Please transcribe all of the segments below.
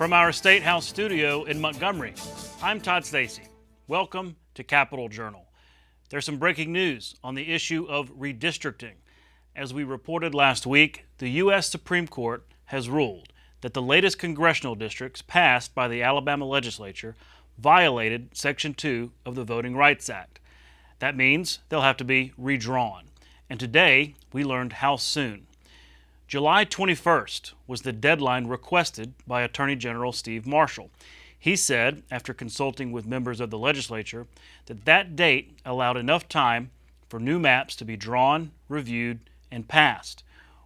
From our State House studio in Montgomery, I'm Todd Stacy. Welcome to Capitol Journal. There's some breaking news on the issue of redistricting. As we reported last week, the U.S. Supreme Court has ruled that the latest congressional districts passed by the Alabama legislature violated Section 2 of the Voting Rights Act. That means they'll have to be redrawn. And today, we learned how soon. July 21st was the deadline requested by Attorney General Steve Marshall. He said, after consulting with members of the legislature, that that date allowed enough time for new maps to be drawn, reviewed, and passed.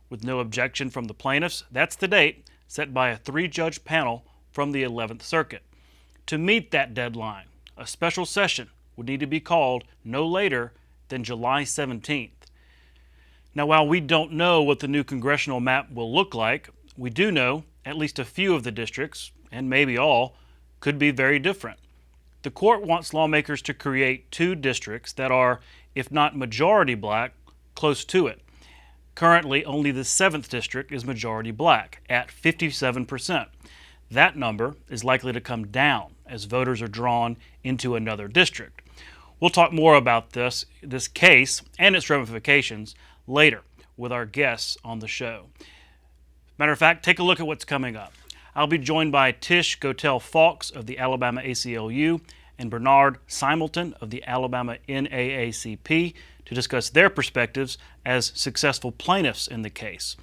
With no objection from the plaintiffs, that's the date set by a 3-judge panel from the 11th Circuit. To meet that deadline, a special session would need to be called no later than July 17th. Now, while we don't know what the new congressional map will look like, we do know at least a few of the districts, and maybe all, could be very different. The court wants lawmakers to create 2 districts that are, if not majority black, close to it. Currently, only the 7th district is majority black at 57%. That number is likely to come down as voters are drawn into another district. We'll talk more about this case and its ramifications later with our guests on the show. Matter of fact, take a look at what's coming up. I'll be joined by Tish Gotell Faulks of the Alabama ACLU and Benard Simelton of the Alabama NAACP to discuss their perspectives as successful plaintiffs in the case.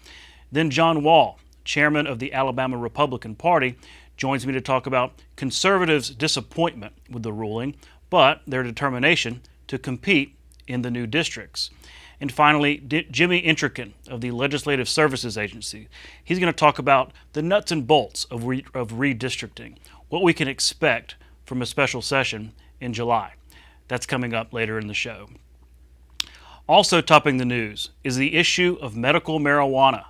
Then John Wahl, chairman of the Alabama Republican Party, joins me to talk about conservatives' disappointment with the ruling, but their determination to compete in the new districts. And finally, Jimmy Entreken of the Legislative Services Agency. He's going to talk about the nuts and bolts of redistricting, what we can expect from a special session in July. That's coming up later in the show. Also topping the news is the issue of medical marijuana.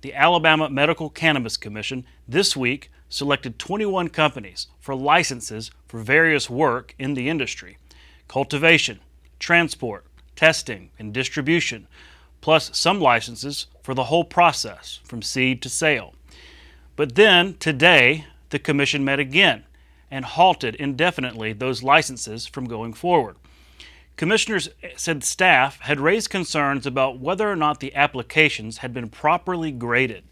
The Alabama Medical Cannabis Commission this week selected 21 companies for licenses for various work in the industry: cultivation, transport, testing, and distribution, plus some licenses for the whole process from seed to sale. But then, today, the commission met again and halted indefinitely those licenses from going forward. Commissioners said staff had raised concerns about whether or not the applications had been properly graded.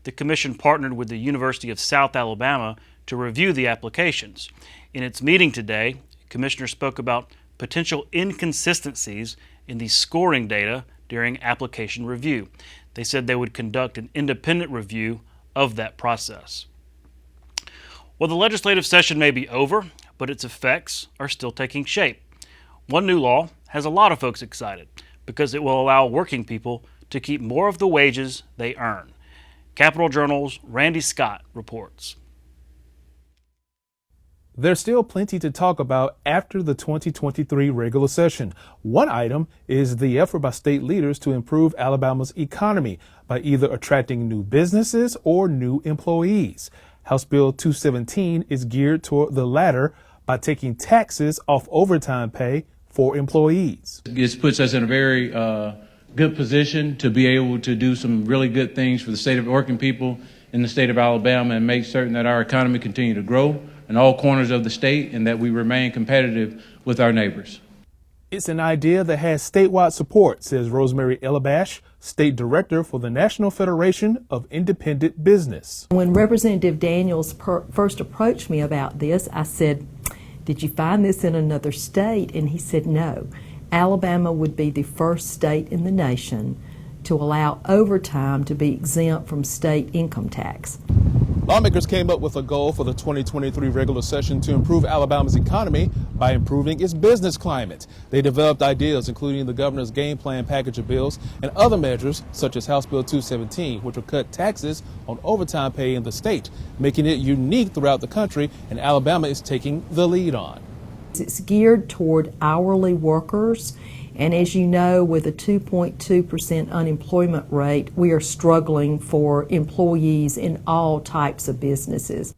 The commission partnered with the University of South Alabama to review the applications. In its meeting today, commissioners spoke about potential inconsistencies in the scoring data during application review. They said they would conduct an independent review of that process. Well, the legislative session may be over, but its effects are still taking shape. One new law has a lot of folks excited because it will allow working people to keep more of the wages they earn. Capitol Journal's Randy Scott reports. There's still plenty to talk about after the 2023 regular session. One item is the effort by state leaders to improve Alabama's economy by either attracting new businesses or new employees. House Bill 217 is geared toward the latter by taking taxes off overtime pay for employees. This puts us in a very good position to be able to do some really good things for the state of working people in the state of Alabama and make certain that our economy continue to grow in all corners of the state and that we remain competitive with our neighbors. It's an idea that has statewide support, says Rosemary Elabash, State Director for the National Federation of Independent Business. When Representative Daniels first approached me about this, I said, "Did you find this in another state?" And he said, "No. Alabama would be the first state in the nation to allow overtime to be exempt from state income tax." Lawmakers came up with a goal for the 2023 regular session to improve Alabama's economy by improving its business climate. They developed ideas including the governor's game plan package of bills and other measures such as House Bill 217, which will cut taxes on overtime pay in the state, making it unique throughout the country, and Alabama is taking the lead on. It's geared toward hourly workers. And as you know, with a 2.2% unemployment rate, we are struggling for employees in all types of businesses.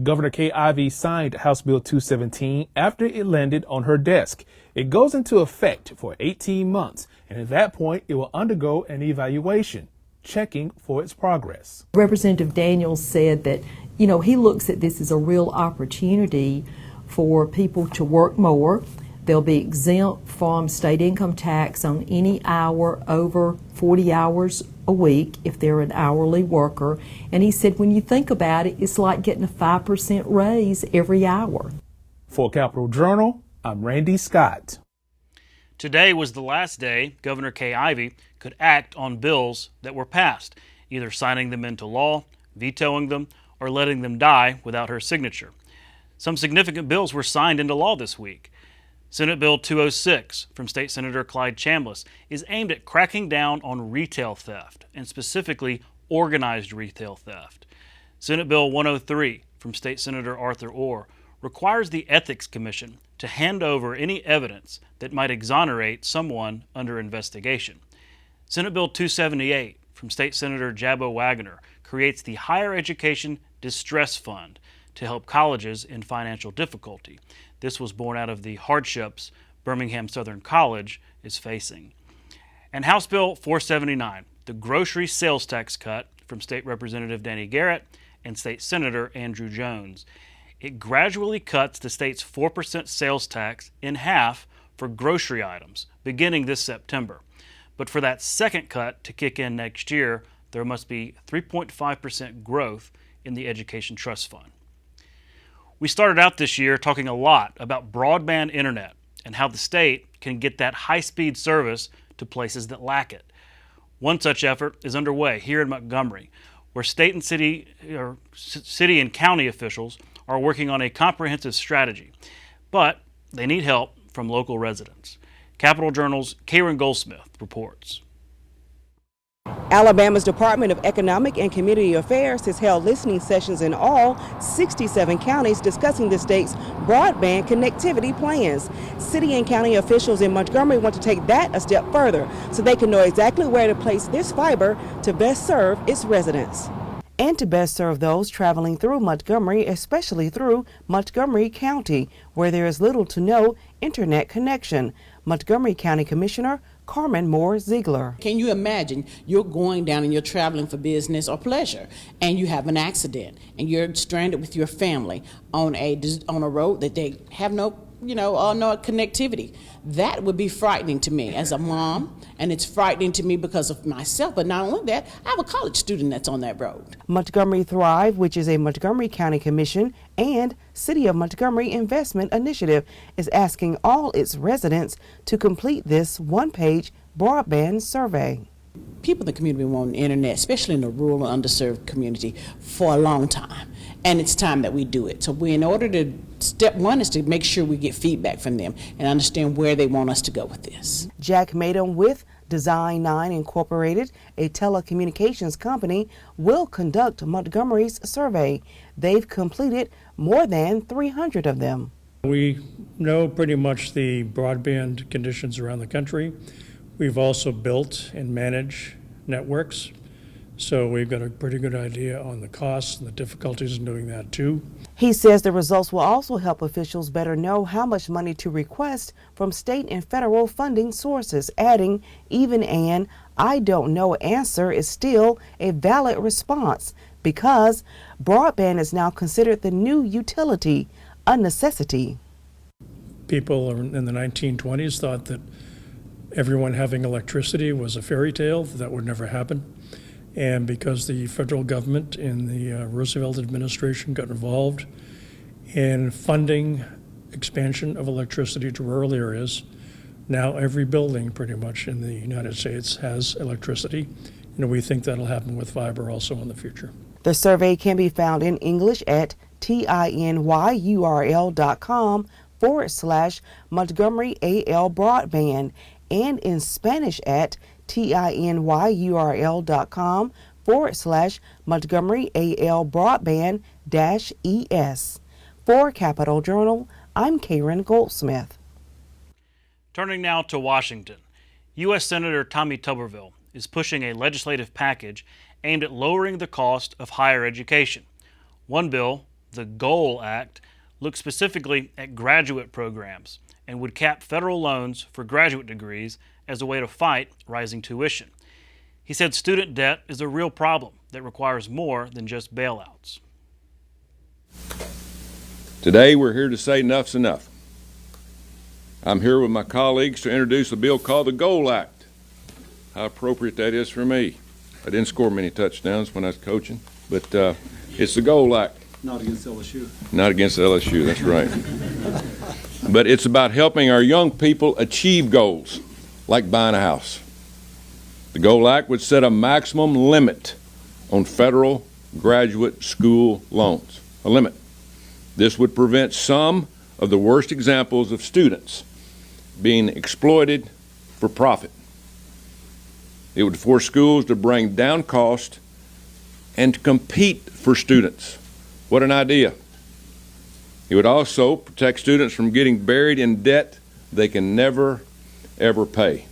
Governor Kay Ivey signed House Bill 217 after it landed on her desk. It goes into effect for 18 months, and at that point, it will undergo an evaluation, checking for its progress. Representative Daniels said that he looks at this as a real opportunity for people to work more. They'll be exempt from state income tax on any hour over 40 hours a week if they're an hourly worker. And he said, when you think about it, it's like getting a 5% raise every hour. For Capital Journal, I'm Randy Scott. Today was the last day Governor Kay Ivey could act on bills that were passed, either signing them into law, vetoing them, or letting them die without her signature. Some significant bills were signed into law this week. Senate Bill 206 from State Senator Clyde Chambliss is aimed at cracking down on retail theft, and specifically organized retail theft. Senate Bill 103 from State Senator Arthur Orr requires the Ethics Commission to hand over any evidence that might exonerate someone under investigation. Senate Bill 278 from State Senator Jabo Wagner creates the Higher Education Distress Fund to help colleges in financial difficulty. This was born out of the hardships Birmingham Southern College is facing. And House Bill 479, the grocery sales tax cut from State Representative Danny Garrett and State Senator Andrew Jones. It gradually cuts the state's 4% sales tax in half for grocery items, beginning this September. But for that second cut to kick in next year, there must be 3.5% growth in the Education Trust Fund. We started out this year talking a lot about broadband internet and how the state can get that high-speed service to places that lack it. One such effort is underway here in Montgomery, where state and city and county officials are working on a comprehensive strategy, but they need help from local residents. Capital Journal's Karen Goldsmith reports. Alabama's Department of Economic and Community Affairs has held listening sessions in all 67 counties discussing the state's broadband connectivity plans. City and county officials in Montgomery want to take that a step further so they can know exactly where to place this fiber to best serve its residents. And to best serve those traveling through Montgomery, especially through Montgomery County, where there is little to no internet connection. Montgomery County Commissioner Carmen Moore Ziegler. Can you imagine you're going down and you're traveling for business or pleasure and you have an accident and you're stranded with your family on a road that they have no connectivity? That would be frightening to me as a mom, and it's frightening to me because of myself. But not only that, I have a college student that's on that road. Montgomery Thrive, which is a Montgomery County Commission and City of Montgomery investment initiative, is asking all its residents to complete this one-page broadband survey. People in the community want internet, especially in the rural and underserved community, for a long time. And it's time that we do it. So step one is to make sure we get feedback from them and understand where they want us to go with this. Jack Madam with Design 9 Incorporated, a telecommunications company, will conduct Montgomery's survey. They've completed more than 300 of them. We know pretty much the broadband conditions around the country. We've also built and managed networks, so we've got a pretty good idea on the costs and the difficulties in doing that too. He says the results will also help officials better know how much money to request from state and federal funding sources, adding, even an "I don't know" answer is still a valid response because broadband is now considered the new utility, a necessity. People in the 1920s thought that everyone having electricity was a fairy tale, that would never happen. And because the federal government in the Roosevelt administration got involved in funding expansion of electricity to rural areas, now every building pretty much in the United States has electricity. And we think that'll happen with fiber also in the future. The survey can be found in English at tinyurl.com/Montgomery AL Broadband and in Spanish at tinyurl.com/Montgomery AL Broadband-ES. For Capital Journal, I'm Karen Goldsmith. Turning now to Washington, U.S. Senator Tommy Tuberville is pushing a legislative package aimed at lowering the cost of higher education. One bill, the GOAL Act, looks specifically at graduate programs and would cap federal loans for graduate degrees as a way to fight rising tuition. He said student debt is a real problem that requires more than just bailouts. Today we're here to say enough's enough. I'm here with my colleagues to introduce a bill called the Goal Act. How appropriate that is for me. I didn't score many touchdowns when I was coaching, but it's the Goal Act. Not against LSU. Not against LSU, that's right. But it's about helping our young people achieve goals, like buying a house. The Goal Act would set a maximum limit on federal graduate school loans, a limit. This would prevent some of the worst examples of students being exploited for profit. It would force schools to bring down cost and to compete for students. What an idea. It would also protect students from getting buried in debt they can never, ever pay.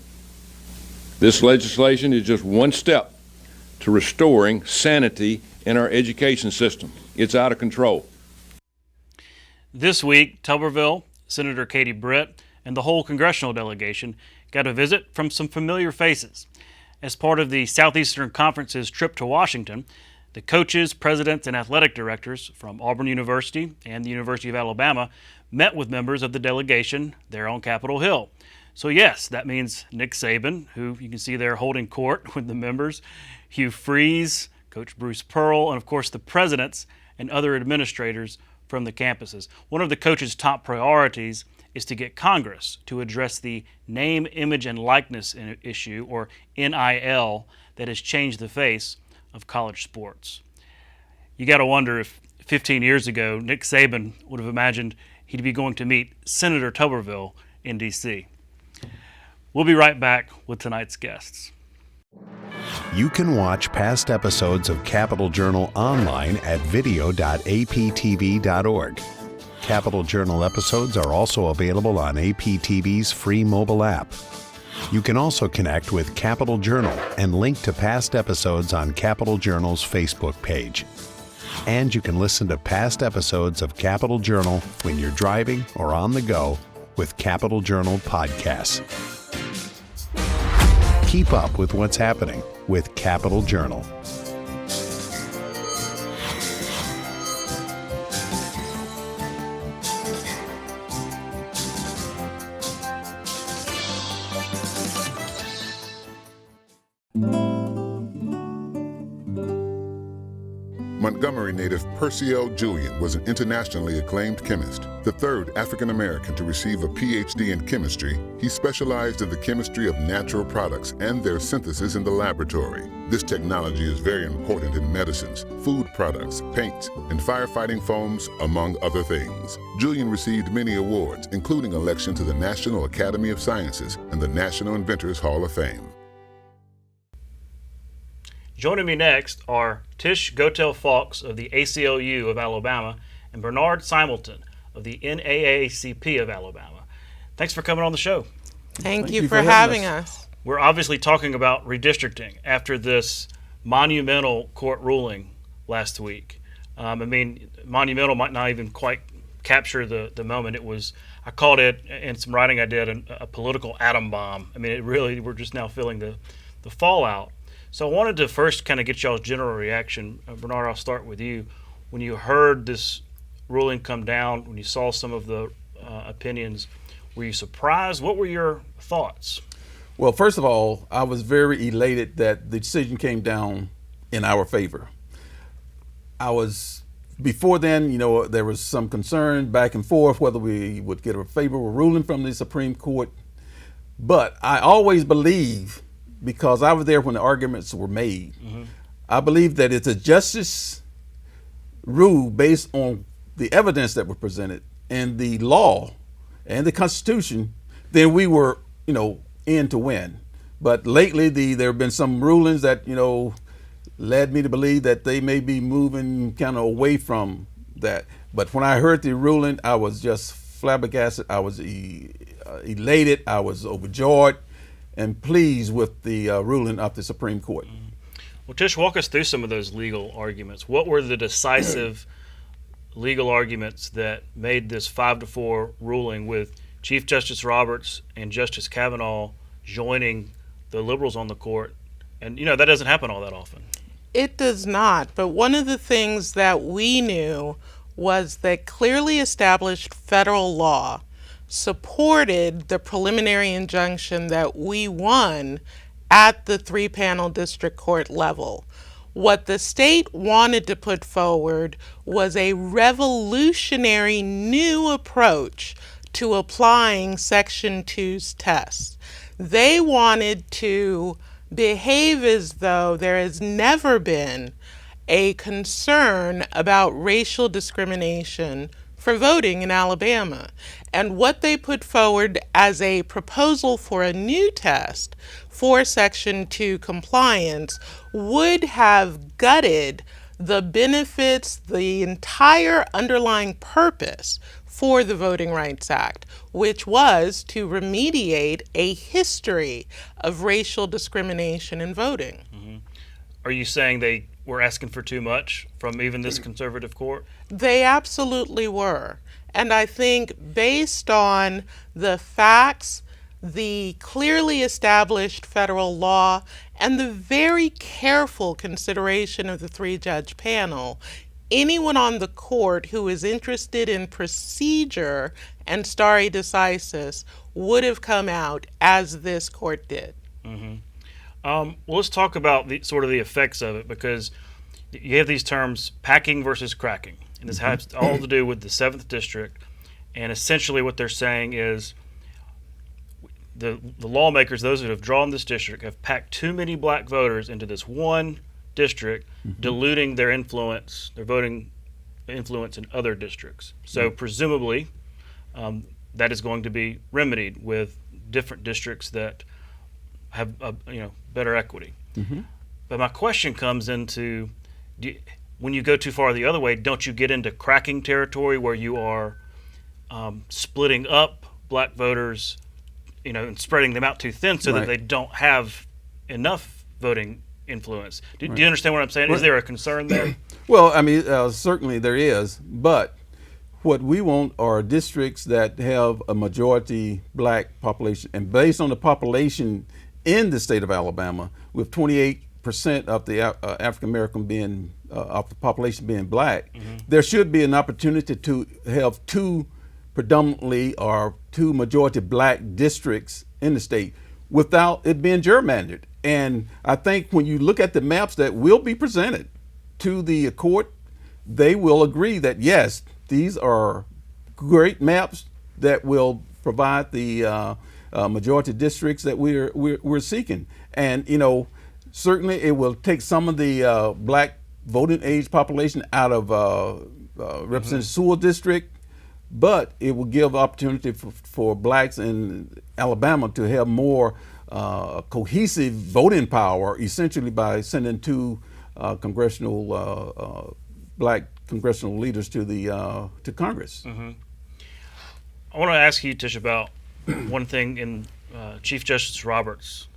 This legislation is just one step to restoring sanity in our education system. It's out of control. This week, Tuberville, Senator Katie Britt, and the whole congressional delegation got a visit from some familiar faces. As part of the Southeastern Conference's trip to Washington, the coaches, presidents, and athletic directors from Auburn University and the University of Alabama met with members of the delegation there on Capitol Hill. So yes, that means Nick Saban, who you can see there holding court with the members, Hugh Freeze, Coach Bruce Pearl, and of course the presidents and other administrators from the campuses. One of the coach's top priorities is to get Congress to address the name, image, and likeness issue, or NIL, that has changed the face of college sports. You got to wonder if 15 years ago Nick Saban would have imagined he'd be going to meet Senator Tuberville in D.C. We'll be right back with tonight's guests. You can watch past episodes of Capital Journal online at video.aptv.org. Capital Journal episodes are also available on APTV's free mobile app. You can also connect with Capital Journal and link to past episodes on Capital Journal's Facebook page. And you can listen to past episodes of Capital Journal when you're driving or on the go with Capital Journal podcasts. Keep up with what's happening with Capital Journal. Montgomery native Percy L. Julian was an internationally acclaimed chemist. The third African American to receive a PhD in chemistry, he specialized in the chemistry of natural products and their synthesis in the laboratory. This technology is very important in medicines, food products, paints, and firefighting foams, among other things. Julian received many awards, including election to the National Academy of Sciences and the National Inventors Hall of Fame. Joining me next are Tish Gotell Faulks of the ACLU of Alabama and Benard Simelton of the NAACP of Alabama. Thanks for coming on the show. Thank you for having us. We're obviously talking about redistricting after this monumental court ruling last week. Monumental might not even quite capture the moment. It was, I called it, in some writing I did, a political atom bomb. We're just now feeling the fallout. So I wanted to first kind of get y'all's general reaction. Benard, I'll start with you. When you heard this ruling come down, when you saw some of the opinions, were you surprised? What were your thoughts? Well, first of all, I was very elated that the decision came down in our favor. Before then, there was some concern back and forth whether we would get a favorable ruling from the Supreme Court. But I always believe, because I was there when the arguments were made, I believe that it's a justice rule based on the evidence that was presented and the law and the Constitution, then we were, in to win. But lately, there have been some rulings that, led me to believe that they may be moving kind of away from that. But when I heard the ruling, I was just flabbergasted. I was elated. I was overjoyed and pleased with the ruling of the Supreme Court. Well, Tish, walk us through some of those legal arguments. What were the decisive legal arguments that made this 5-4 ruling with Chief Justice Roberts and Justice Kavanaugh joining the liberals on the court? And, that doesn't happen all that often. It does not. But one of the things that we knew was that clearly established federal law supported the preliminary injunction that we won at the 3-panel district court level. What the state wanted to put forward was a revolutionary new approach to applying Section 2's tests. They wanted to behave as though there has never been a concern about racial discrimination for voting in Alabama. And what they put forward as a proposal for a new test for Section 2 compliance would have gutted the benefits, the entire underlying purpose for the Voting Rights Act, which was to remediate a history of racial discrimination in voting. Mm-hmm. Are you saying they were asking for too much from even this conservative court? They absolutely were. And I think based on the facts, the clearly established federal law, and the very careful consideration of the 3-judge panel, anyone on the court who is interested in procedure and stare decisis would have come out as this court did. Mm-hmm. Well, let's talk about the effects of it, because you have these terms, packing versus cracking, and this has all to do with the 7th District, and essentially what they're saying is the lawmakers, those that have drawn this district, have packed too many black voters into this one district, diluting their influence, their voting influence in other districts. So presumably that is going to be remedied with different districts that have better equity. But my question comes into, when you go too far the other way, don't you get into cracking territory where you are splitting up black voters, and spreading them out too thin so that they don't have enough voting influence? Do you understand what I'm saying? Is there a concern there? Well, I mean, certainly there is, but what we want are districts that have a majority black population, and based on the population in the state of Alabama, with 28% of the African American being of the population being black, there should be an opportunity to have two predominantly or two majority black districts in the state without it being gerrymandered. And I think when you look at the maps that will be presented to the court, they will agree that yes, these are great maps that will provide the majority districts that we're seeking. And certainly it will take some of the black voting age population out of Representative Sewell district, but it will give opportunity for blacks in Alabama to have more cohesive voting power, essentially by sending two black congressional leaders to Congress. I want to ask you, Tish, about one thing in Chief Justice Roberts'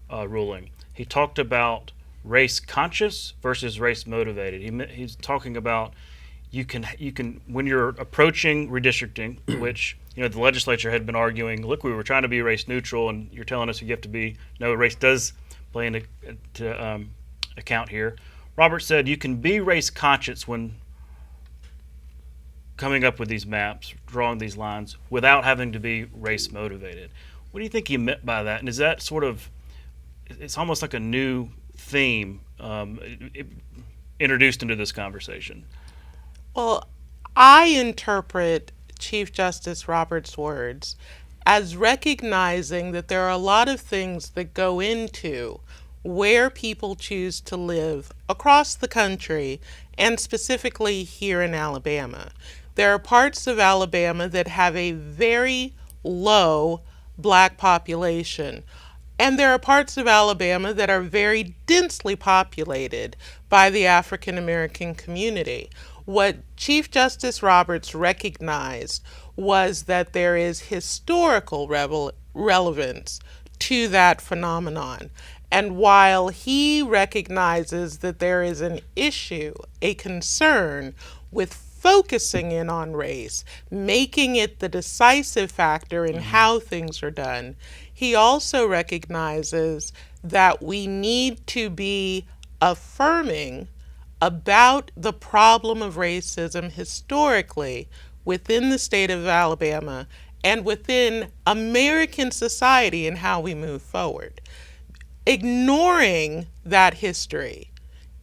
ruling. He talked about race conscious versus race motivated. He's talking about you can when you're approaching redistricting, which the legislature had been arguing, look, we were trying to be race neutral, and you're telling us you have to be. No, race does play into account here. Roberts said you can be race conscious when coming up with these maps, drawing these lines, without having to be race motivated. What do you think he meant by that? And is that it's almost like a new theme introduced into this conversation? Well, I interpret Chief Justice Roberts' words as recognizing that there are a lot of things that go into where people choose to live across the country, and specifically here in Alabama. There are parts of Alabama that have a very low black population, and there are parts of Alabama that are very densely populated by the African American community. What Chief Justice Roberts recognized was that there is historical relevance to that phenomenon. And while he recognizes that there is an issue, a concern with focusing in on race, making it the decisive factor in how things are done, he also recognizes that we need to be affirming about the problem of racism historically within the state of Alabama and within American society and how we move forward. Ignoring that history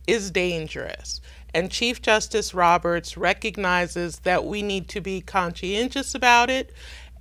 is dangerous. And Chief Justice Roberts recognizes that we need to be conscientious about it.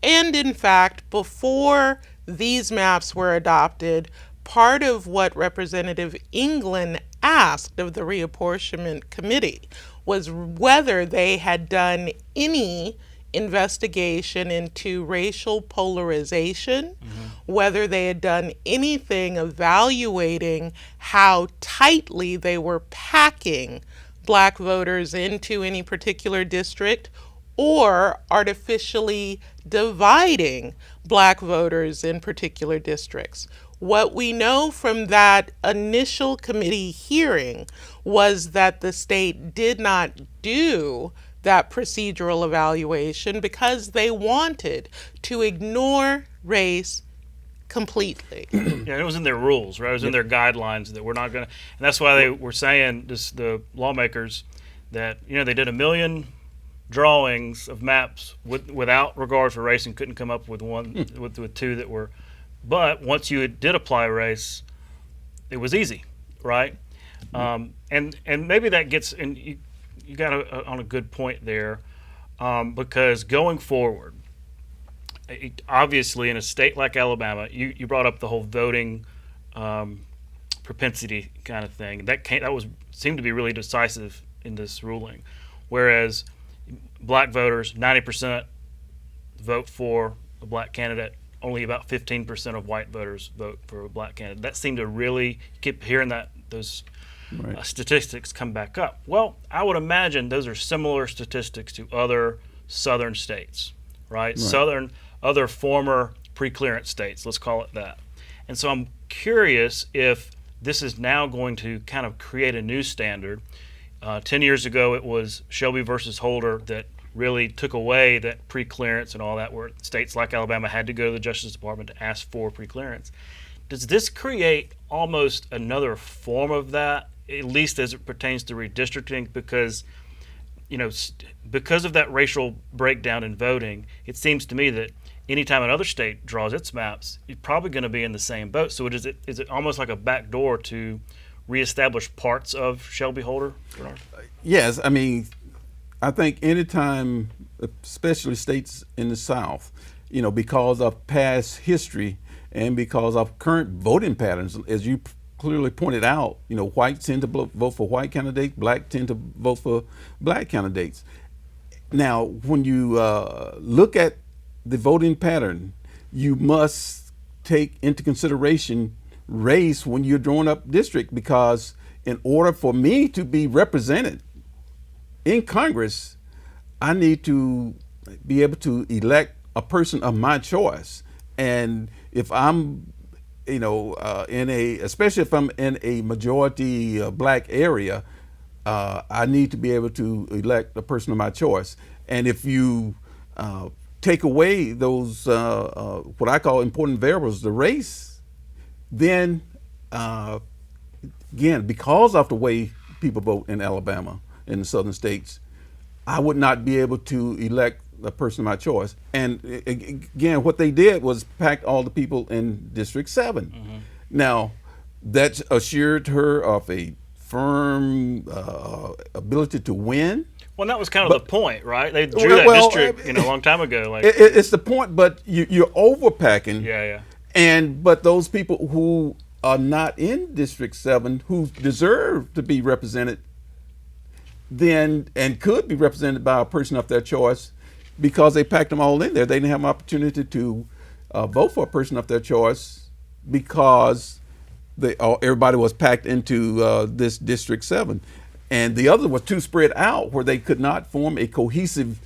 And in fact, before these maps were adopted, part of what Representative England asked of the Reapportionment Committee was whether they had done any investigation into racial polarization, whether they had done anything evaluating how tightly they were packing black voters into any particular district, or artificially dividing black voters in particular districts. What we know from that initial committee hearing was that the state did not do that procedural evaluation because they wanted to ignore race completely. Yeah, it was in their rules, right? It was in their guidelines that we're not going to, and that's why they were saying, the lawmakers, that, they did 1 million drawings of maps without regard for race and couldn't come up with one, with two that were, but once you did apply race, it was easy, right? And maybe that gets, and you got on a good point there, because going forward, obviously in a state like Alabama, you brought up the whole voting propensity kind of thing. That seemed to be really decisive in this ruling, whereas black voters, 90% vote for a black candidate. Only about 15% of white voters vote for a black candidate. That seemed to really keep hearing those statistics come back up. Well, I would imagine those are similar statistics to other southern states, right? Other former pre-clearance states, let's call it that. And so I'm curious if this is now going to kind of create a new standard. 10 years ago, it was Shelby versus Holder that really took away that pre-clearance and all that, where states like Alabama had to go to the Justice Department to ask for pre-clearance. Does this create almost another form of that, at least as it pertains to redistricting? Because, because of that racial breakdown in voting, it seems to me that anytime another state draws its maps, you're probably going to be in the same boat. So is it almost like a backdoor to reestablish parts of Shelby Holder, Benard? Yes, I mean, I think anytime, especially states in the South, because of past history and because of current voting patterns, as you clearly pointed out, whites tend to vote for white candidates, black tend to vote for black candidates. Now, when you look at the voting pattern, you must take into consideration race when you're drawing up district, because in order for me to be represented in Congress, I need to be able to elect a person of my choice. And if I'm, especially if I'm in a majority black area, I need to be able to elect a person of my choice. And if you take away those, what I call important variables, the race, then again, because of the way people vote in Alabama, in the southern states, I would not be able to elect a person of my choice. And again, what they did was pack all the people in District 7. Now, that assured her of a firm ability to win. Well, that was kind of the point, right? They drew that district a long time ago. It's the point, but you're overpacking. Yeah. But those people who are not in District 7, who deserve to be represented, then and could be represented by a person of their choice, because they packed them all in there. They didn't have an opportunity to vote for a person of their choice because everybody was packed into this District 7. And the other was too spread out, where they could not form a cohesive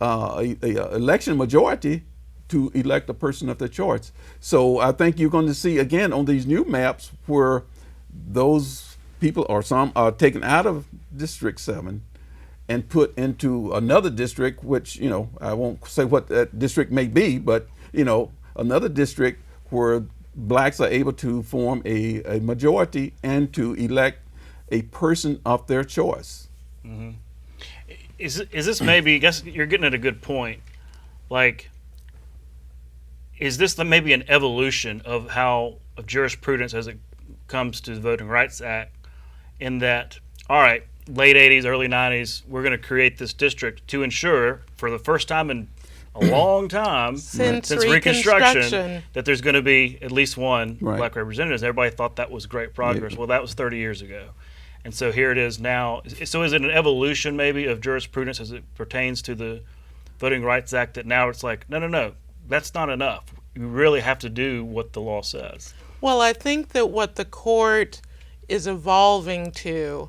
election majority to elect a person of their choice. So I think you're going to see, again, on these new maps, where those people, or some, are taken out of District 7 and put into another district, which, I won't say what that district may be, but, another district where blacks are able to form a majority and to elect a person of their choice. Mm-hmm. Is this maybe, I guess you're getting at a good point, like, is this maybe an evolution of jurisprudence as it comes to the Voting Rights Act, in that, all right, late 80s, early 90s, we're going to create this district to ensure, for the first time in a long time, since Reconstruction, that there's going to be at least one Right. black representative. Everybody thought that was great progress. Yeah. Well, that was 30 years ago. And so here it is now. So is it an evolution maybe of jurisprudence as it pertains to the Voting Rights Act, that now it's like, no, that's not enough. You really have to do what the law says. Well, I think that what the court is evolving to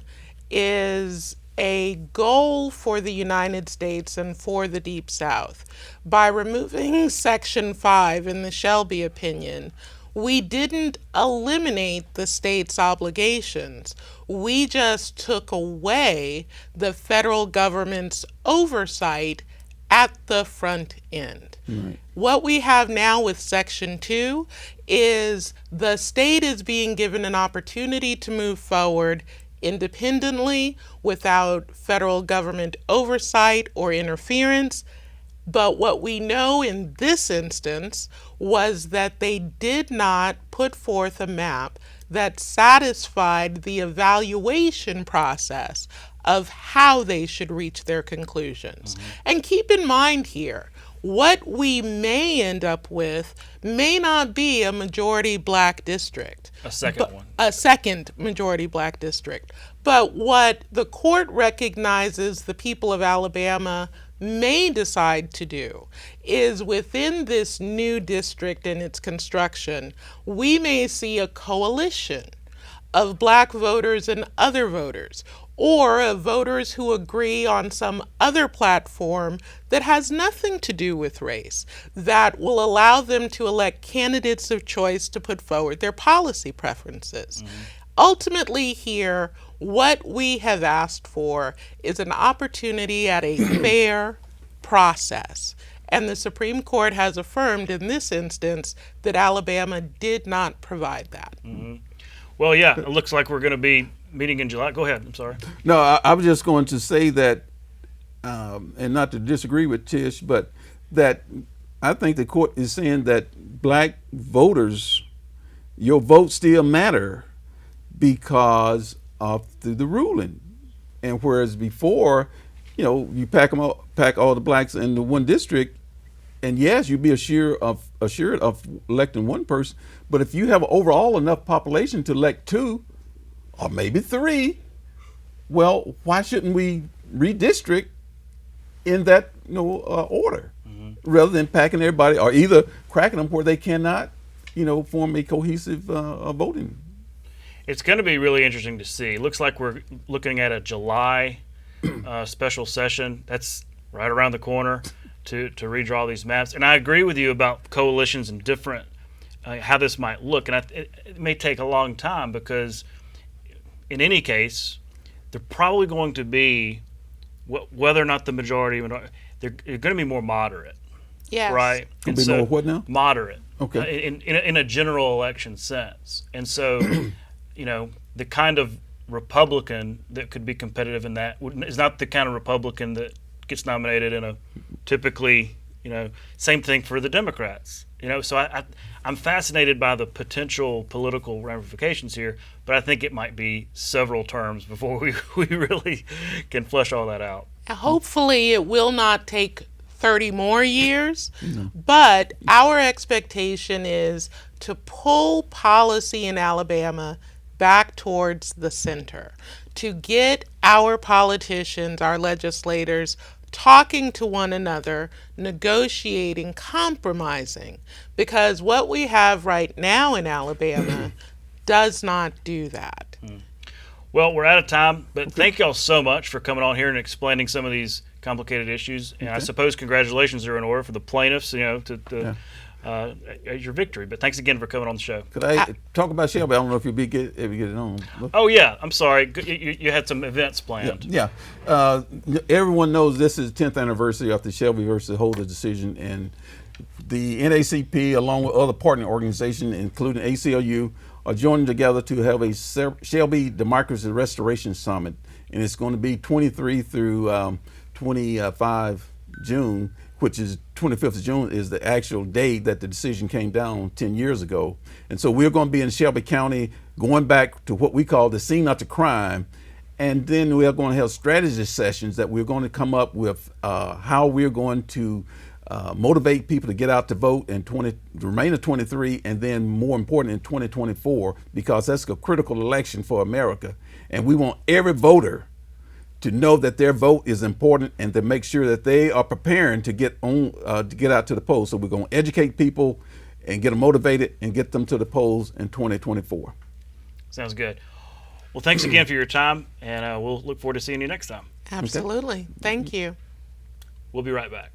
is a goal for the United States and for the Deep South. By removing Section 5 in the Shelby opinion, we didn't eliminate the state's obligations. We just took away the federal government's oversight at the front end. Right. What we have now with Section 2 is the state is being given an opportunity to move forward independently without federal government oversight or interference. But what we know in this instance was that they did not put forth a map that satisfied the evaluation process of how they should reach their conclusions. Mm-hmm. And keep in mind here, what we may end up with may not be a majority black district. A second one. A second majority black district. But what the court recognizes the people of Alabama may decide to do is, within this new district and its construction, we may see a coalition of black voters and other voters, or of voters who agree on some other platform that has nothing to do with race, that will allow them to elect candidates of choice to put forward their policy preferences. Mm-hmm. Ultimately here, what we have asked for is an opportunity at a fair process. And the Supreme Court has affirmed in this instance that Alabama did not provide that. Mm-hmm. Well, yeah, it looks like we're going to be meeting in July. Go ahead, I'm sorry. No, I was just going to say that, and not to disagree with Tish, but that I think the court is saying that black voters, your vote still matter because of the ruling. And whereas before, you pack all the blacks into one district, and yes, you'd be assured of electing one person. But if you have overall enough population to elect two, or maybe three, well, why shouldn't we redistrict in that order, mm-hmm. rather than packing everybody, or either cracking them where they cannot, form a cohesive voting. It's going to be really interesting to see. It looks like we're looking at a July special session. That's right around the corner to redraw these maps. And I agree with you about coalitions and different how this might look. And it may take a long time, because in any case, they're probably going to be, whether or not the majority, they're going to be more moderate. Yes. Right? Going to be more what now? Moderate. Okay. In a general election sense. And so, the kind of Republican that could be competitive in that is not the kind of Republican that gets nominated in a typically, same thing for the Democrats. So I'm fascinated by the potential political ramifications here, but I think it might be several terms before we really can flesh all that out. Hopefully it will not take 30 more years, but our expectation is to pull policy in Alabama back towards the center, to get our politicians, our legislators, talking to one another, negotiating, compromising, because what we have right now in Alabama does not do that. Well, we're out of time, but thank y'all so much for coming on here and explaining some of these complicated issues. And I suppose congratulations are in order for the plaintiffs, your victory. But thanks again for coming on the show. Could I talk about Shelby? I don't know if you'll get it on. Oh, yeah. I'm sorry. You had some events planned. Yeah. Everyone knows this is the 10th anniversary of the Shelby versus Holder decision, and the NACP, along with other partner organizations, including ACLU, are joining together to have a Shelby Democracy Restoration Summit, and it's going to be 23 through 25 June, which is 25th of June is the actual date that the decision came down 10 years ago. And so we're going to be in Shelby County, going back to what we call the scene after crime. And then we are going to have strategy sessions that we're going to come up with how we're going to motivate people to get out to vote in the remainder of 23, and then more important in 2024, because that's a critical election for America. And we want every voter to know that their vote is important and to make sure that they are preparing to get out to the polls. So we're going to educate people and get them motivated and get them to the polls in 2024. Sounds good. Well, thanks again for your time, and we'll look forward to seeing you next time. Absolutely. Thank you. We'll be right back.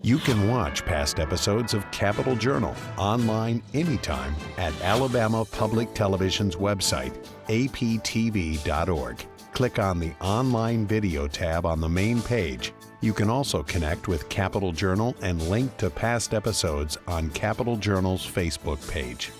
You can watch past episodes of Capitol Journal online anytime at Alabama Public Television's website, aptv.org. Click on the Online Video tab on the main page. You can also connect with Capitol Journal and link to past episodes on Capitol Journal's Facebook page.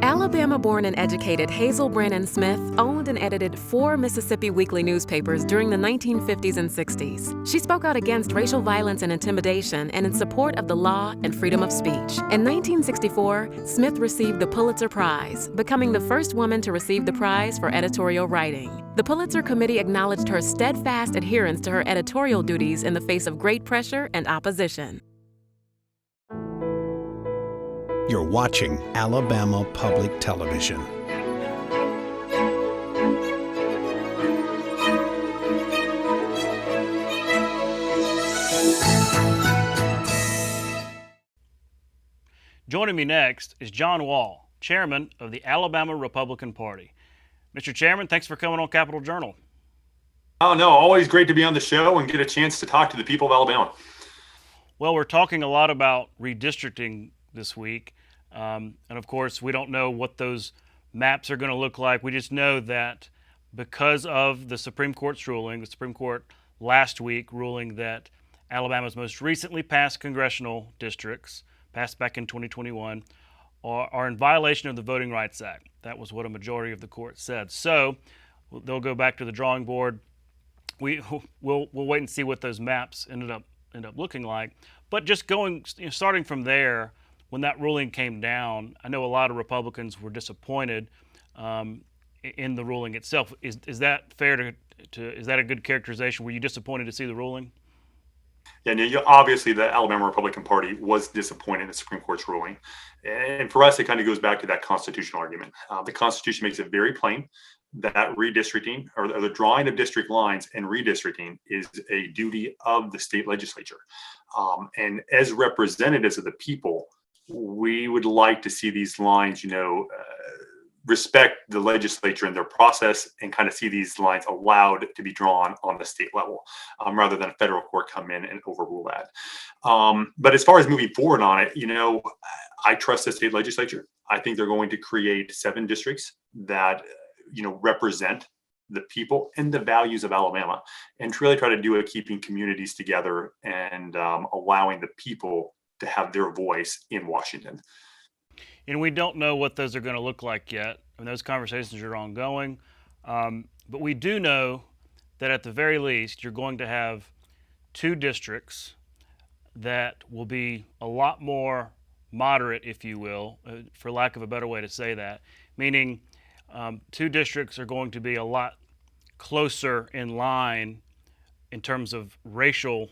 Alabama-born and educated Hazel Brannon Smith owned and edited 4 Mississippi weekly newspapers during the 1950s and 60s. She spoke out against racial violence and intimidation and in support of the law and freedom of speech. In 1964, Smith received the Pulitzer Prize, becoming the first woman to receive the prize for editorial writing. The Pulitzer Committee acknowledged her steadfast adherence to her editorial duties in the face of great pressure and opposition. You're watching Alabama Public Television. Joining me next is John Wahl, chairman of the Alabama Republican Party. Mr. Chairman, thanks for coming on Capitol Journal. Oh, no, always great to be on the show and get a chance to talk to the people of Alabama. Well, we're talking a lot about redistricting this week. And of course, we don't know what those maps are going to look like. We just know that because of the Supreme Court's ruling, the Supreme Court last week ruling that Alabama's most recently passed congressional districts, passed back in 2021, are in violation of the Voting Rights Act. That was what a majority of the court said. So they'll go back to the drawing board. We'll wait and see what those maps end up looking like. But just starting from there, when that ruling came down, I know a lot of Republicans were disappointed in the ruling itself. Is that fair is that a good characterization? Were you disappointed to see the ruling? Yeah, obviously the Alabama Republican Party was disappointed in the Supreme Court's ruling. And for us, it kind of goes back to that constitutional argument. The Constitution makes it very plain that redistricting, or the drawing of district lines and redistricting, is a duty of the state legislature. And as representatives of the people, we would like to see these lines, respect the legislature and their process, and kind of see these lines allowed to be drawn on the state level, rather than a federal court come in and overrule that. But as far as moving forward on it, I trust the state legislature. I think they're going to create 7 districts that, represent the people and the values of Alabama, and to really try to do it keeping communities together and allowing the people to have their voice in Washington. And we don't know what those are going to look like yet. I mean, those conversations are ongoing. But we do know that at the very least, you're going to have 2 districts that will be a lot more moderate, if you will, for lack of a better way to say that, meaning 2 districts are going to be a lot closer in line in terms of racial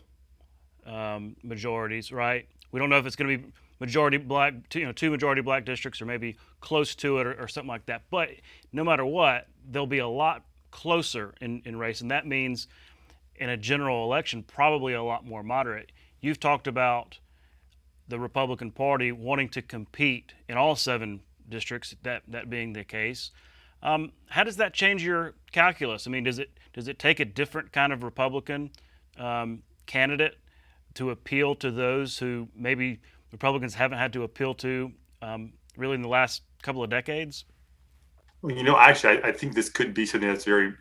majorities, right? We don't know if it's going to be majority black, 2 majority black districts, or maybe close to it, or something like that. But no matter what, they'll be a lot closer in race, and that means in a general election, probably a lot more moderate. You've talked about the Republican Party wanting to compete in all 7 districts, that being the case. How does that change your calculus? I mean, does it take a different kind of Republican candidate to appeal to those who maybe Republicans haven't had to appeal to really in the last couple of decades? Well, actually, I think this could be something that's very,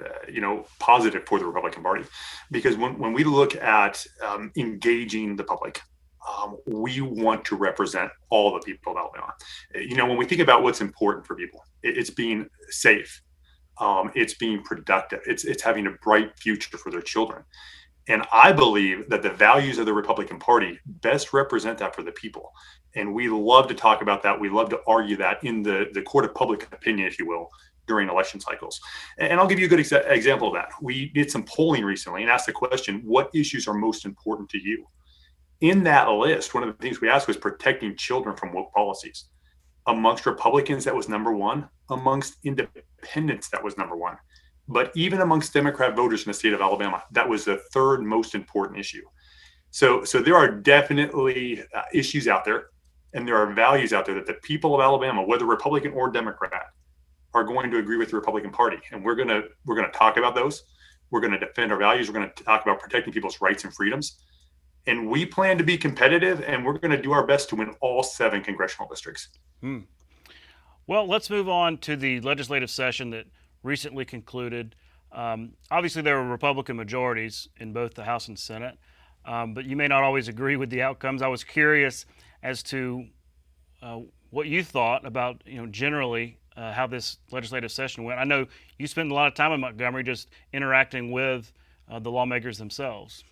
positive for the Republican Party, because when we look at engaging the public, we want to represent all the people of Alabama. When we think about what's important for people, it's being safe, it's being productive, it's having a bright future for their children. And I believe that the values of the Republican Party best represent that for the people. And we love to talk about that. We love to argue that in the court of public opinion, if you will, during election cycles. And I'll give you a good example of that. We did some polling recently and asked the question, what issues are most important to you? In that list, one of the things we asked was protecting children from woke policies. Amongst Republicans, that was number one. Amongst independents, that was number one. But even amongst Democrat voters in the state of Alabama, that was the third most important issue. So there are definitely issues out there, and there are values out there that the people of Alabama, whether Republican or Democrat, are going to agree with the Republican Party. And we're gonna talk about those. We're going to defend our values. We're going to talk about protecting people's rights and freedoms. And we plan to be competitive, and we're going to do our best to win all 7 congressional districts. Well, let's move on to the legislative session that recently concluded. Obviously, there were Republican majorities in both the House and Senate, but you may not always agree with the outcomes. I was curious as to what you thought about, generally how this legislative session went. I know you spent a lot of time in Montgomery just interacting with the lawmakers themselves.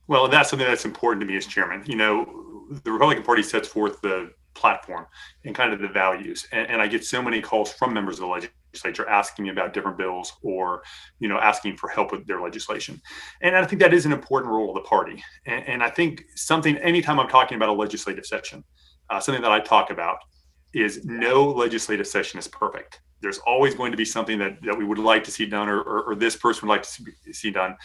Well, that's something that's important to me as chairman. The Republican Party sets forth the platform and kind of the values. And I get so many calls from members of the legislature asking me about different bills or, asking for help with their legislation. And I think that is an important role of the party. And I think anytime I'm talking about a legislative session, something that I talk about is no legislative session is perfect. There's always going to be something that we would like to see done or this person would like to see done.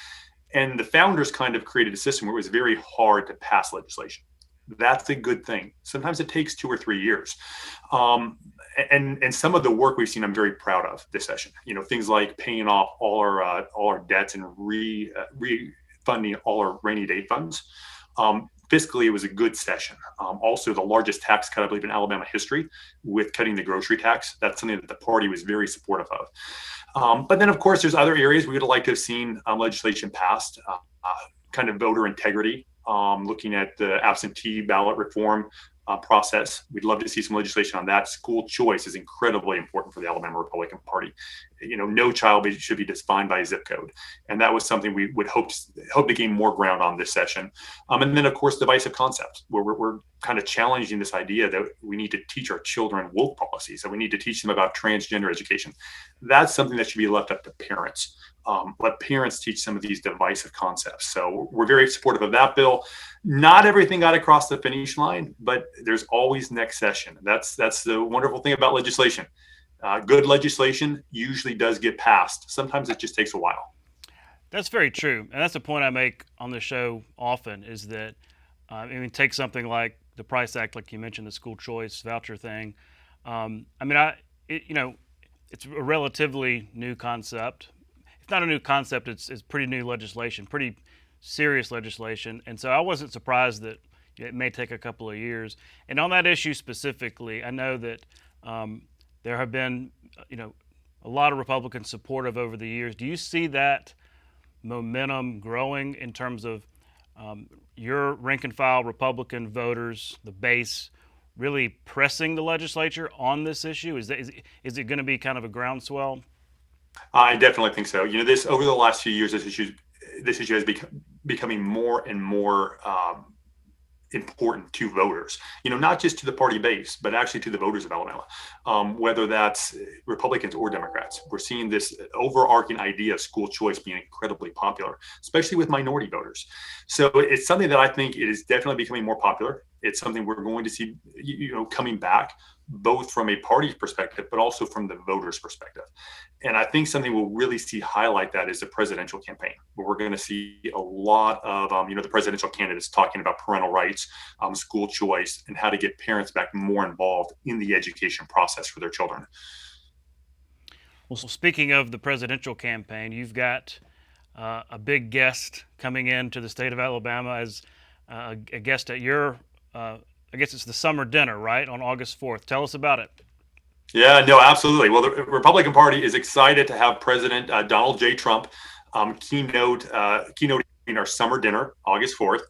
And the founders kind of created a system where it was very hard to pass legislation. That's a good thing. Sometimes it takes 2 or 3 years. And some of the work we've seen, I'm very proud of this session. Things like paying off all our debts and refunding all our rainy day funds. Fiscally, it was a good session. Also, the largest tax cut, I believe, in Alabama history with cutting the grocery tax. That's something that the party was very supportive of. But then, of course, there's other areas we would like to have seen legislation passed, kind of voter integrity, looking at the absentee ballot reform process. We'd love to see some legislation on that. School choice is incredibly important for the Alabama Republican Party. No child should be defined by a zip code. And that was something we would hope to gain more ground on this session. And then, of course, divisive concepts, where we're kind of challenging this idea that we need to teach our children woke policies, that we need to teach them about transgender education. That's something that should be left up to parents. Let parents teach some of these divisive concepts. So we're very supportive of that bill. Not everything got across the finish line, but there's always next session. That's the wonderful thing about legislation. Good legislation usually does get passed. Sometimes it just takes a while. That's very true. And that's the point I make on the show often is that, take something like the PRICE Act, like you mentioned, the school choice voucher thing. It's a relatively new concept. It's not a new concept, it's pretty new legislation, pretty serious legislation. And so I wasn't surprised that it may take a couple of years. And on that issue specifically, I know that there have been, a lot of Republicans supportive over the years. Do you see that momentum growing in terms of your rank and file Republican voters, the base, really pressing the legislature on this issue? Is it going to be kind of a groundswell? I definitely think so. This over the last few years, this issue has becoming more and more important to voters. Not just to the party base, but actually to the voters of Alabama, whether that's Republicans or Democrats. We're seeing this overarching idea of school choice being incredibly popular, especially with minority voters. So it's something that I think it is definitely becoming more popular. It's something we're going to see, coming back, both from a party perspective, but also from the voters' perspective. And I think something we'll really see highlight that is the presidential campaign, where we're going to see a lot of, the presidential candidates talking about parental rights, school choice, and how to get parents back more involved in the education process for their children. Well, speaking of the presidential campaign, you've got a big guest coming into the state of Alabama as a guest at your I guess it's the summer dinner, right, on August 4th. Tell us about it. Yeah, no, absolutely. Well, the Republican Party is excited to have President Donald J. Trump keynoting our summer dinner, August 4th.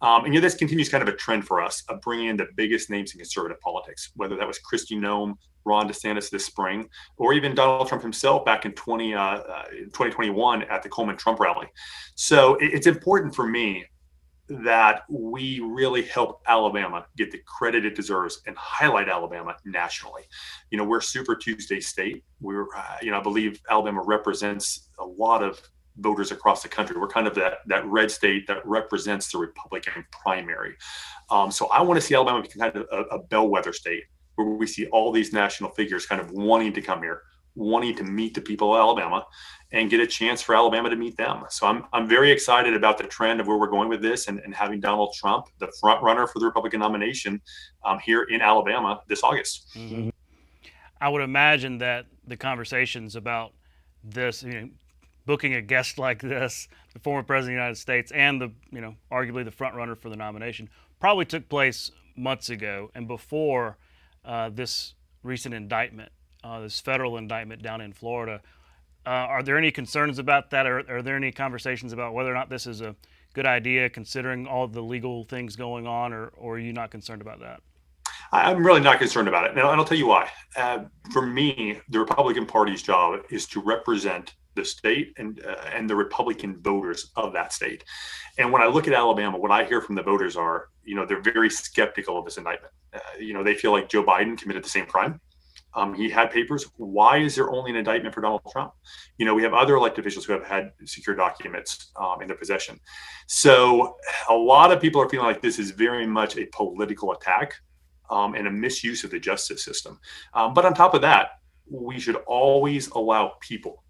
And this continues kind of a trend for us of bringing in the biggest names in conservative politics, whether that was Kristi Noem, Ron DeSantis this spring, or even Donald Trump himself back in 2021 at the Coleman Trump rally. So it's important for me that we really help Alabama get the credit it deserves and highlight Alabama nationally. We're a Super Tuesday state. I believe Alabama represents a lot of voters across the country. We're kind of that red state that represents the Republican primary. So I want to see Alabama become kind of a bellwether state where we see all these national figures kind of wanting to come here, wanting to meet the people of Alabama and get a chance for Alabama to meet them. So I'm very excited about the trend of where we're going with this and having Donald Trump, the front runner for the Republican nomination, here in Alabama this August. Mm-hmm. I would imagine that the conversations about this, booking a guest like this, the former president of the United States, and the, arguably the front runner for the nomination, probably took place months ago and before this recent indictment, this federal indictment down in Florida. Are there any concerns about that? Are there any conversations about whether or not this is a good idea considering all the legal things going on, or are you not concerned about that? I'm really not concerned about it. And I'll tell you why. For me, the Republican Party's job is to represent the state and the Republican voters of that state. And when I look at Alabama, what I hear from the voters are, they're very skeptical of this indictment. They feel like Joe Biden committed the same crime. He had papers. Why is there only an indictment for Donald Trump? We have other elected officials who have had secure documents in their possession. So a lot of people are feeling like this is very much a political attack and a misuse of the justice system. But on top of that, we should always allow people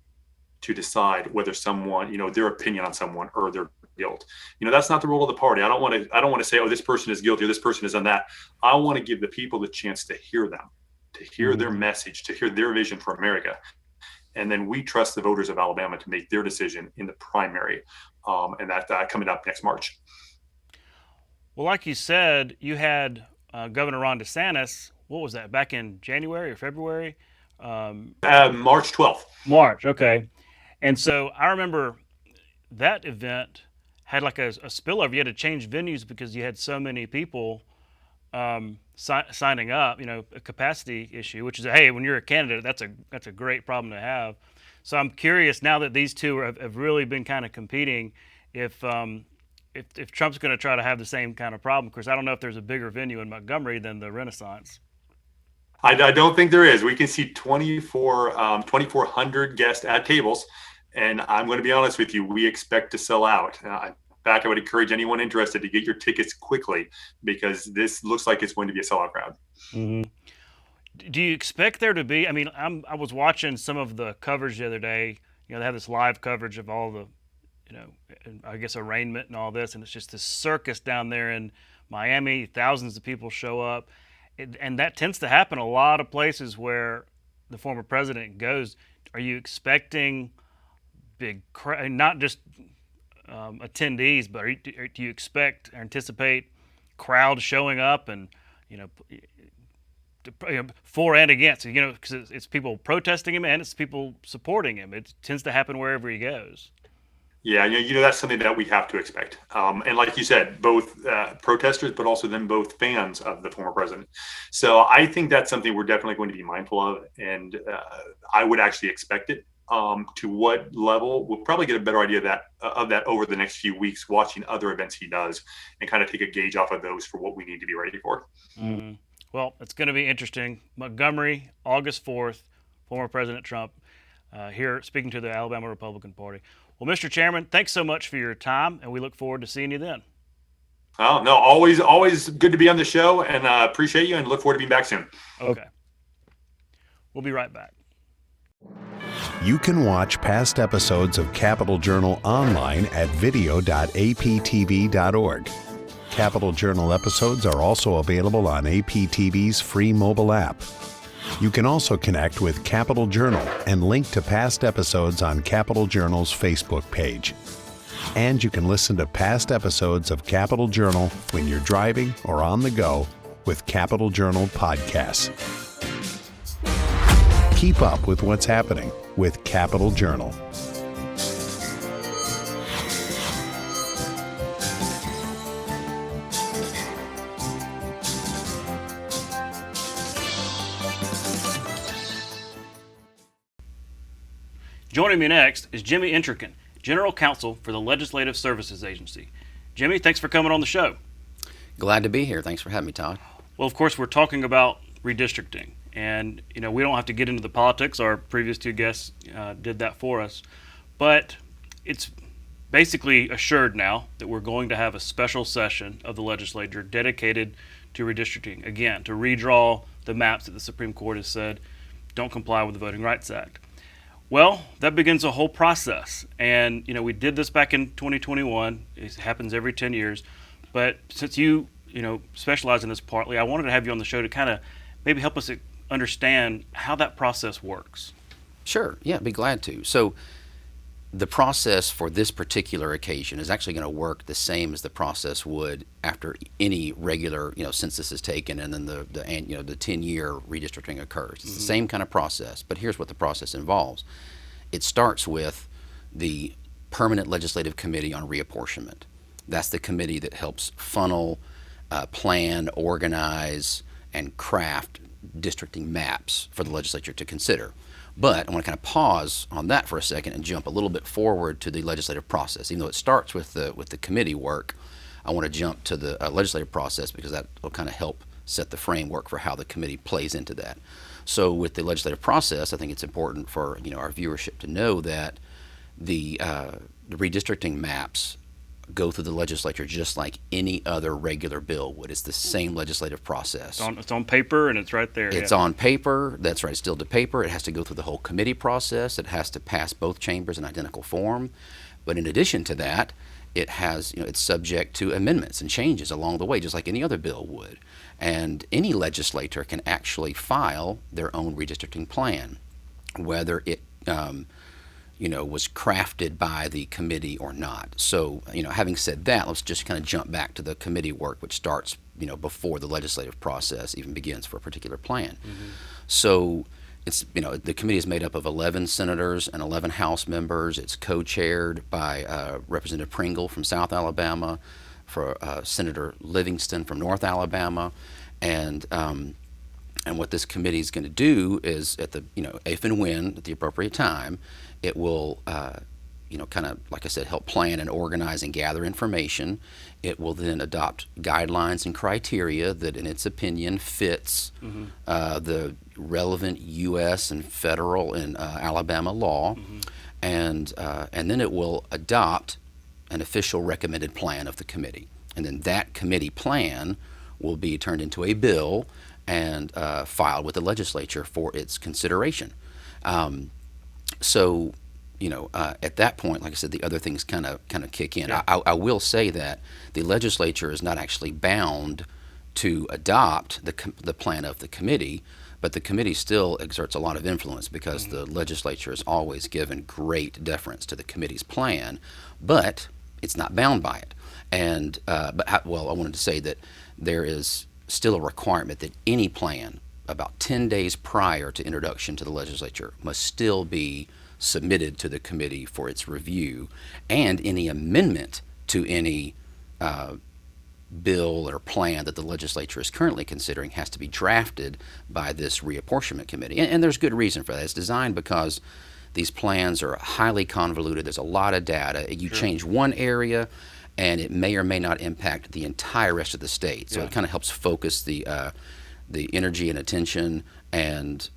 to decide whether someone, their opinion on someone or their guilt. That's not the role of the party. I don't want to say, oh, this person is guilty or this person is on that. I want to give the people the chance to hear them, to hear their message, to hear their vision for America. And then we trust the voters of Alabama to make their decision in the primary. And that coming up next March. Well, like you said, you had Governor Ron DeSantis, what was that, back in January or February? March 12th. March, okay. And so I remember that event had like a spillover. You had to change venues because you had so many people signing up, a capacity issue, which is, hey, when you're a candidate, that's a great problem to have. So I'm curious now that these two have really been kind of competing, if Trump's going to try to have the same kind of problem, because I don't know if there's a bigger venue in Montgomery than the Renaissance. I don't think there is. We can see 2,400 guests at tables, and I'm going to be honest with you, we expect to sell out. In fact, I would encourage anyone interested to get your tickets quickly because this looks like it's going to be a sellout crowd. Mm-hmm. Do you expect there to be, I was watching some of the coverage the other day, they have this live coverage of all the, I guess arraignment and all this, and it's just this circus down there in Miami. Thousands of people show up. And that tends to happen a lot of places where the former president goes. Are you expecting big, not just attendees, but do you expect or anticipate crowds showing up and, for and against, because it's people protesting him and it's people supporting him. It tends to happen wherever he goes. Yeah, that's something that we have to expect. And like you said, both protesters, but also then both fans of the former president. So I think that's something we're definitely going to be mindful of. And I would actually expect it. To what level, we'll probably get a better idea of that over the next few weeks, watching other events he does and kind of take a gauge off of those for what we need to be ready for. Mm-hmm. Well, it's going to be interesting. Montgomery, August 4th, former President Trump here speaking to the Alabama Republican Party. Well, Mr. Chairman, thanks so much for your time, and we look forward to seeing you then. Oh, no, always good to be on the show, and appreciate you, and look forward to being back soon. Okay. We'll be right back. You can watch past episodes of Capital Journal online at video.aptv.org. Capital Journal episodes are also available on APTV's free mobile app. You can also connect with Capital Journal and link to past episodes on Capital Journal's Facebook page. And you can listen to past episodes of Capital Journal when you're driving or on the go with Capital Journal podcasts. Keep up with what's happening with Capital Journal. Joining me next is Jimmy Entreken, General Counsel for the Legislative Services Agency. Jimmy, thanks for coming on the show. Glad to be here. Thanks for having me, Todd. Well, of course, we're talking about redistricting, and we don't have to get into the politics. Our previous two guests did that for us, but it's basically assured now that we're going to have a special session of the legislature dedicated to redistricting, again, to redraw the maps that the Supreme Court has said don't comply with the Voting Rights Act. Well, that begins a whole process, and we did this back in 2021. It happens every 10 years, but since you specialize in this partly, I wanted to have you on the show to kind of maybe help us understand how that process works. Sure, yeah, I'd be glad to. So the process for this particular occasion is actually going to work the same as the process would after any regular census is taken and then the 10-year redistricting occurs. It's the same kind of process, but here's what the process involves. It starts with the Permanent Legislative Committee on Reapportionment. That's the committee that helps funnel, plan, organize, and craft districting maps for the legislature to consider. But I want to kind of pause on that for a second and jump a little bit forward to the legislative process. Even though it starts with the committee work, I want to jump to the legislative process because that will kind of help set the framework for how the committee plays into that. So with the legislative process, I think it's important for our viewership to know that the redistricting maps go through the legislature just like any other regular bill would. It's the same legislative process. It's on paper and it's right there. It's on paper. That's right. It's still to paper. It has to go through the whole committee process. It has to pass both chambers in identical form. But in addition to that, it has, it's subject to amendments and changes along the way, just like any other bill would. And any legislator can actually file their own redistricting plan, whether it was crafted by the committee or not. So, having said that, let's just kind of jump back to the committee work, which starts, before the legislative process even begins for a particular plan. So, it's, the committee is made up of 11 senators and 11 House members. It's co-chaired by Representative Pringle from South Alabama, for Senator Livingston from North Alabama, and what this committee is going to do is, at the if and when at the appropriate time, it will kind of, like I said, help plan and organize and gather information. It will then adopt guidelines and criteria that, in its opinion, fits the relevant U.S. and federal and Alabama law, and then it will adopt an official recommended plan of the committee. And then that committee plan will be turned into a bill and filed with the legislature for its consideration. So, at that point, like I said, the other things kind of kick in. Yeah. I will say that the legislature is not actually bound to adopt the plan of the committee, but the committee still exerts a lot of influence because the legislature has always given great deference to the committee's plan, but it's not bound by it. And I wanted to say that there is still a requirement that any plan about 10 days prior to introduction to the legislature must still be submitted to the committee for its review, and any amendment to any bill or plan that the legislature is currently considering has to be drafted by this reapportionment committee. And there's good reason for that. It's designed because these plans are highly convoluted. There's a lot of data. You change one area and it may or may not impact the entire rest of the state. So it kind of helps focus the energy and attention and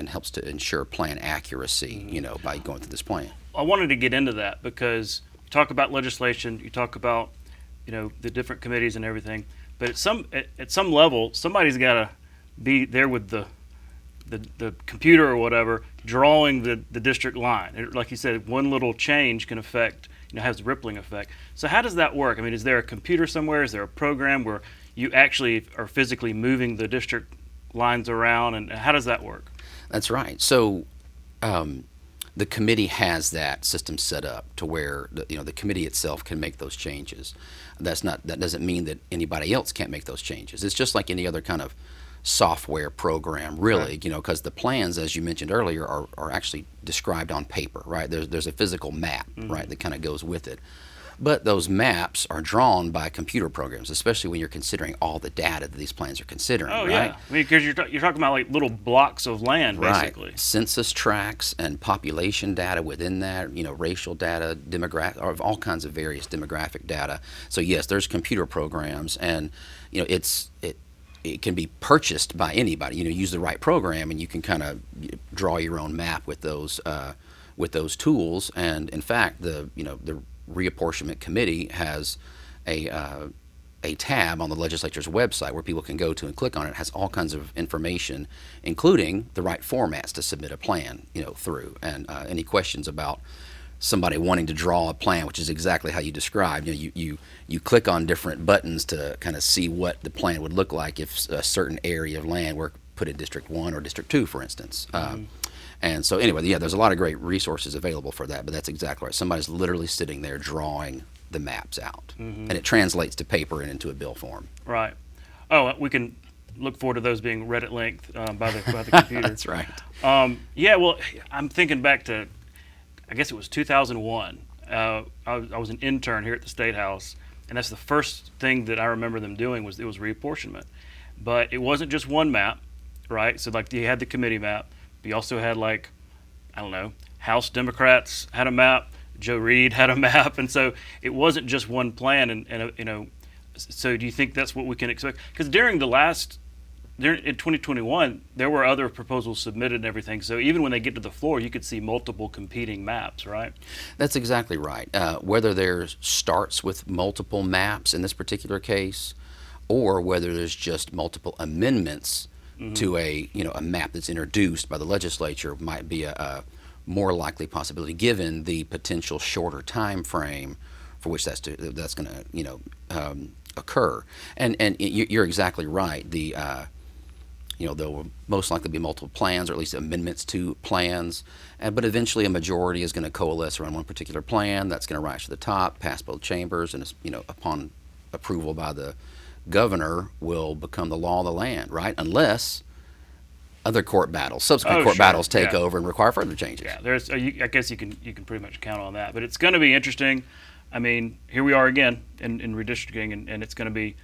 helps to ensure plan accuracy, by going through this plan. I wanted to get into that because you talk about legislation, you talk about, the different committees and everything, but at some level, somebody's got to be there with the computer or whatever, drawing the district line. Like you said, one little change can affect, has a rippling effect. So how does that work? I mean, is there a computer somewhere? Is there a program where you actually are physically moving the district lines around, and how does that work? That's right. So the committee has that system set up to where the committee itself can make those changes. That doesn't mean that anybody else can't make those changes. It's just like any other kind of software program, really, because the plans, as you mentioned earlier, are actually described on paper, right? There's a physical map, right, that kind of goes with it. But those maps are drawn by computer programs, especially when you're considering all the data that these plans are considering. Oh, right? yeah. I mean, because you're talking about like little blocks of land, basically. Right. Census tracts and population data within that, racial data, demographic, or all kinds of various demographic data. So yes, there's computer programs, and it can be purchased by anybody. Use the right program, and you can kind of draw your own map with those tools. And in fact, the Reapportionment Committee has a tab on the legislature's website where people can go to and click on it. It has all kinds of information, including the right formats to submit a plan, through. And any questions about somebody wanting to draw a plan, which is exactly how you described. You click on different buttons to kind of see what the plan would look like if a certain area of land were put in District 1 or District 2, for instance. And so anyway, yeah, there's a lot of great resources available for that, but that's exactly right. Somebody's literally sitting there drawing the maps out, and it translates to paper and into a bill form. Right. Oh, we can look forward to those being read at length by the computer. That's right. Yeah, well, I'm thinking back to, I guess it was 2001. I was an intern here at the State House, and that's the first thing that I remember them doing was reapportionment. But it wasn't just one map, right? So like you had the committee map. You also had House Democrats had a map, Joe Reed had a map, and so it wasn't just one plan. And so do you think that's what we can expect? Because in 2021, there were other proposals submitted and everything. So even when they get to the floor, you could see multiple competing maps, right? That's exactly right. Whether there starts with multiple maps in this particular case, or whether there's just multiple amendments to a map that's introduced by the legislature might be a more likely possibility given the potential shorter time frame for which that's going to occur. And you're exactly right. There will most likely be multiple plans, or at least amendments to plans, but eventually a majority is going to coalesce around one particular plan that's going to rise to the top, pass both chambers, and upon approval by the governor will become the law of the land, right? Unless other subsequent court battles take over and require further changes. Yeah, I guess you can pretty much count on that. But it's going to be interesting. I mean, here we are again in redistricting, and it's going to be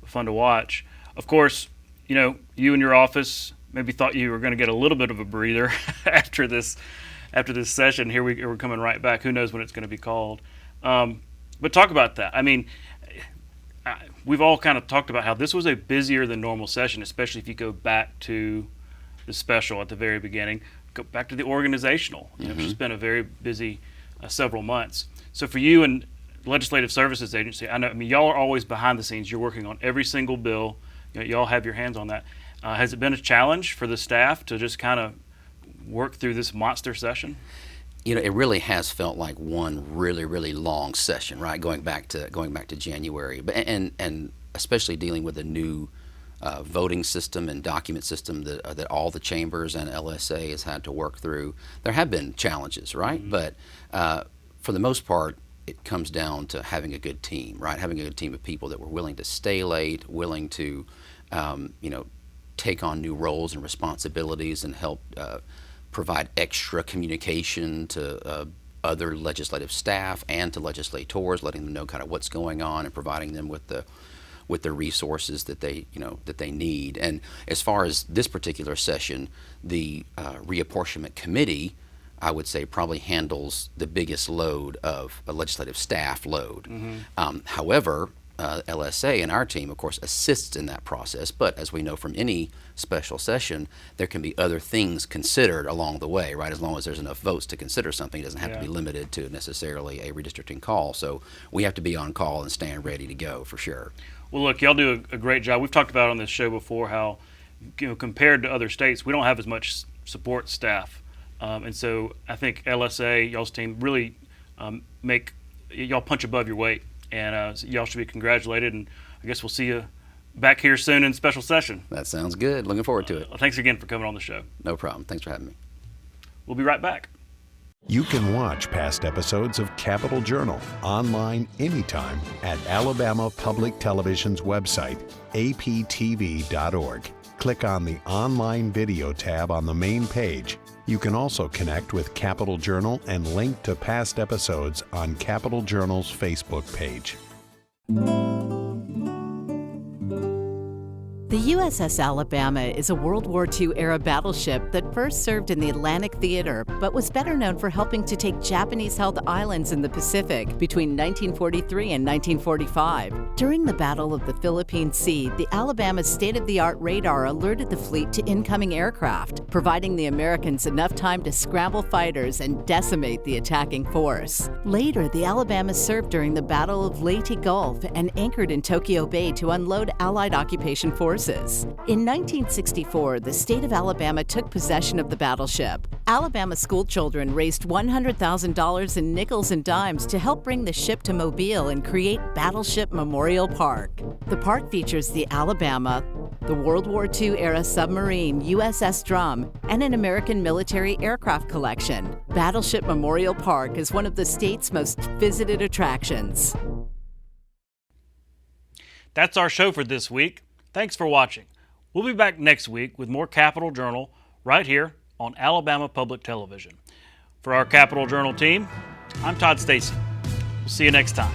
fun to watch. Of course, you and your office maybe thought you were going to get a little bit of a breather after this session. Here we're coming right back. Who knows when it's going to be called? But talk about that. I mean, we've all kind of talked about how this was a busier than normal session, especially if you go back to the special at the very beginning, go back to the organizational. It's just been a very busy several months. So for you and Legislative Services Agency, y'all are always behind the scenes. You're working on every single bill. Y'all have your hands on that. Has it been a challenge for the staff to just kind of work through this monster session? It really has felt like one really, really long session, right? Going back to January, and especially dealing with a new voting system and document system that all the chambers and LSA has had to work through. There have been challenges, right? But for the most part, it comes down to having a good team, right? Having a good team of people that were willing to stay late, willing to, take on new roles and responsibilities and help provide extra communication to other legislative staff and to legislators, letting them know kind of what's going on and providing them with the resources that they need. And as far as this particular session, the Reapportionment Committee, I would say, probably handles the biggest load of a legislative staff load. However, LSA and our team, of course, assists in that process, but as we know from any special session, there can be other things considered along the way, right? As long as there's enough votes to consider something, it doesn't have to be limited to necessarily a redistricting call. So we have to be on call and stand ready to go for sure. Well, look, y'all do a great job. We've talked about on this show before how, compared to other states, we don't have as much support staff. And so I think LSA, y'all's team, really y'all punch above your weight. And so y'all should be congratulated. And I guess we'll see you back here soon in special session. That sounds good. Looking forward to it. Thanks again for coming on the show. No problem. Thanks for having me. We'll be right back. You can watch past episodes of Capitol Journal online anytime at Alabama Public Television's website, aptv.org. click on the Online Video tab on the main page. You can also connect with Capital Journal and link to past episodes on Capital Journal's Facebook page. The USS Alabama is a World War II-era battleship that first served in the Atlantic Theater, but was better known for helping to take Japanese-held islands in the Pacific between 1943 and 1945. During the Battle of the Philippine Sea, the Alabama's state-of-the-art radar alerted the fleet to incoming aircraft, providing the Americans enough time to scramble fighters and decimate the attacking force. Later, the Alabama served during the Battle of Leyte Gulf and anchored in Tokyo Bay to unload Allied occupation forces. In 1964, the state of Alabama took possession of the battleship. Alabama schoolchildren raised $100,000 in nickels and dimes to help bring the ship to Mobile and create Battleship Memorial Park. The park features the Alabama, the World War II-era submarine USS Drum, and an American military aircraft collection. Battleship Memorial Park is one of the state's most visited attractions. That's our show for this week. Thanks for watching. We'll be back next week with more Capital Journal right here on Alabama Public Television. For our Capital Journal team, I'm Todd Stacy. We'll see you next time.